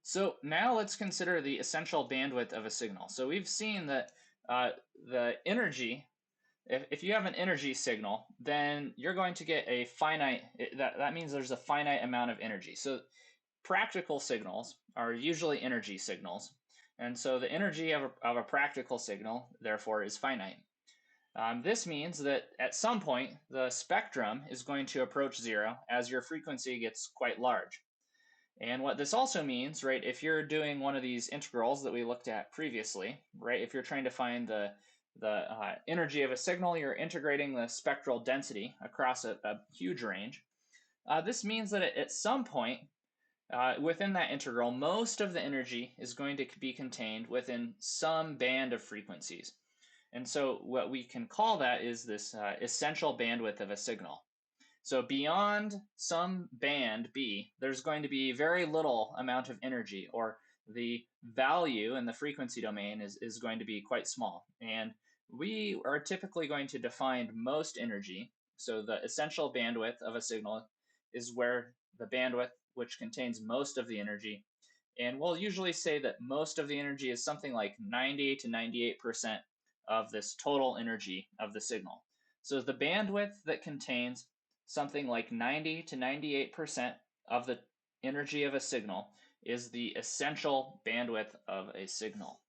So now let's consider the essential bandwidth of a signal. So we've seen that the energy, if you have an energy signal, then you're going to get a finite, that means there's a finite amount of energy. So practical signals are usually energy signals. And so the energy of a practical signal, therefore, is finite. This means that at some point, the spectrum is going to approach zero as your frequency gets quite large. And what this also means, right, if you're doing one of these integrals that we looked at previously, right, if you're trying to find the energy of a signal, you're integrating the spectral density across a huge range. This means that at some point within that integral, most of the energy is going to be contained within some band of frequencies. And so what we can call that is this essential bandwidth of a signal. So beyond some band B, there's going to be very little amount of energy, or the value in the frequency domain is going to be quite small. And we are typically going to define most energy. So the essential bandwidth of a signal is where the bandwidth which contains most of the energy. And we'll usually say that most of the energy is something like 90 to 98% of this total energy of the signal. So the bandwidth that contains something like 90 to 98% of the energy of a signal is the essential bandwidth of a signal.